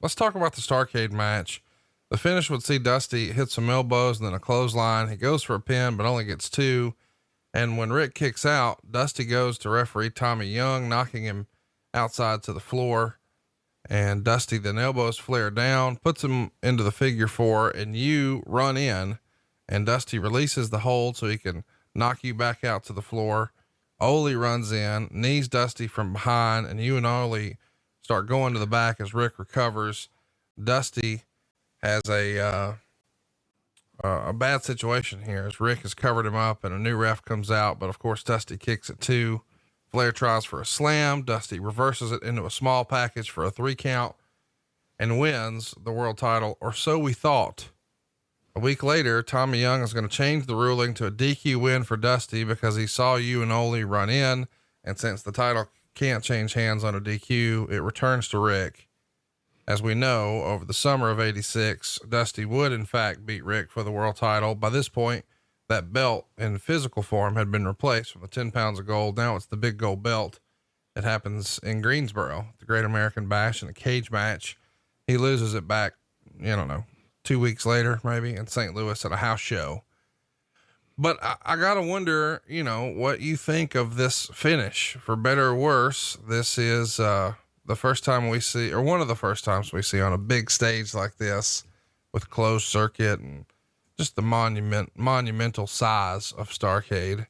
let's talk about the Starrcade match. The finish would see Dusty hit some elbows and then a clothesline. He goes for a pin, but only gets 2. And when Rick kicks out, Dusty goes to referee Tommy Young, knocking him outside to the floor. And Dusty then elbows Flair down, puts him into the figure 4, and you run in, and Dusty releases the hold so he can knock you back out to the floor. Ole runs in, knees Dusty from behind, and you and Ole start going to the back as Rick recovers. Dusty has a bad situation here as Rick has covered him up and a new ref comes out, but of course Dusty kicks it 2. Flair tries for a slam. Dusty reverses it into a small package for a 3 count and wins the world title, or so we thought. A week later, Tommy Young is going to change the ruling to a DQ win for Dusty because he saw you and Ole run in. And since the title can't change hands on a DQ, it returns to Rick. As we know, over the summer of 86, Dusty would in fact beat Rick for the world title. By this point, that belt in physical form had been replaced from the 10 pounds of gold. Now it's the big gold belt. It happens in Greensboro, the Great American Bash in a cage match. He loses it back, 2 weeks later, maybe in St. Louis at a house show. But I gotta wonder, what you think of this finish. For better or worse, this is, the first time we see, or one of the first times we see on a big stage like this with closed circuit and just the monumental size of Starrcade,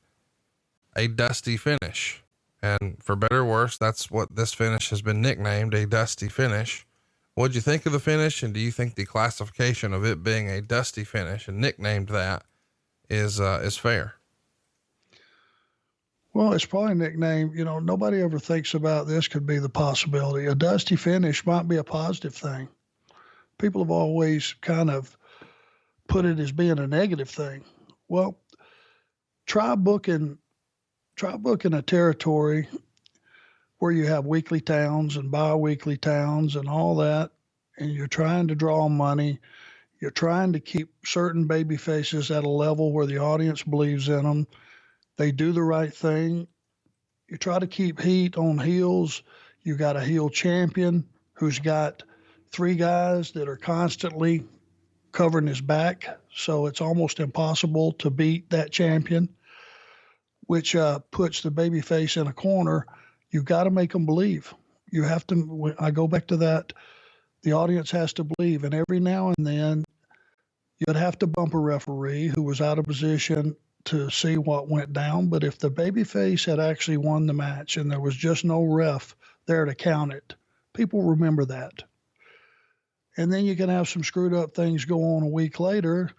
a Dusty finish. And for better or worse, that's what this finish has been nicknamed, a Dusty finish. What'd you think of the finish? And do you think the classification of it being a Dusty finish and nicknamed that is fair? Well, it's probably nicknamed, nobody ever thinks about this could be the possibility. A Dusty finish might be a positive thing. People have always kind of put it as being a negative thing. Well, try booking a territory where you have weekly towns and bi-weekly towns and all that, and you're trying to draw money. You're trying to keep certain baby faces at a level where the audience believes in them. They do the right thing. You try to keep heat on heels. You got a heel champion who's got 3 guys that are constantly covering his back. So it's almost impossible to beat that champion, which puts the baby face in a corner. You've got to make them believe. You have to, I go back to that. The audience has to believe. And every now and then you'd have to bump a referee who was out of position to see what went down. But if the babyface had actually won the match and there was just no ref there to count it, people remember that. And then you can have some screwed up things go on a week later,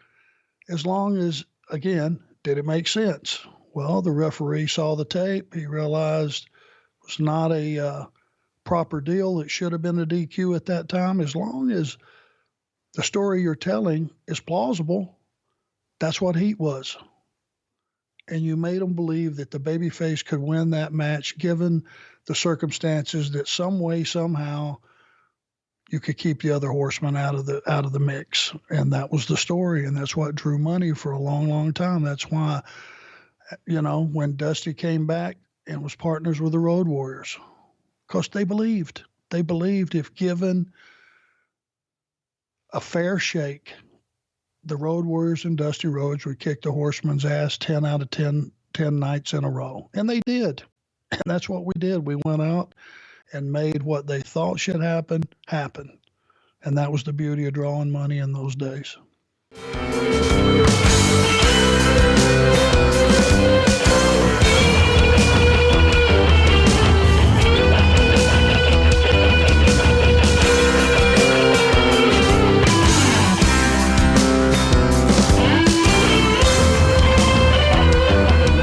as long as, again, did it make sense? Well, the referee saw the tape. He realized it was not a proper deal. It should have been a DQ at that time. As long as the story you're telling is plausible, that's what heat was. And you made them believe that the babyface could win that match, given the circumstances that some way, somehow, you could keep the other horsemen out of the mix. And that was the story. And that's what drew money for a long, long time. That's why, when Dusty came back and was partners with the Road Warriors, because they believed if given a fair shake, the Road Warriors and Dusty Rhodes would kick the Horsemen's ass 10 out of 10 nights in a row. And they did. And that's what we did. We went out and made what they thought should happen. And that was the beauty of drawing money in those days.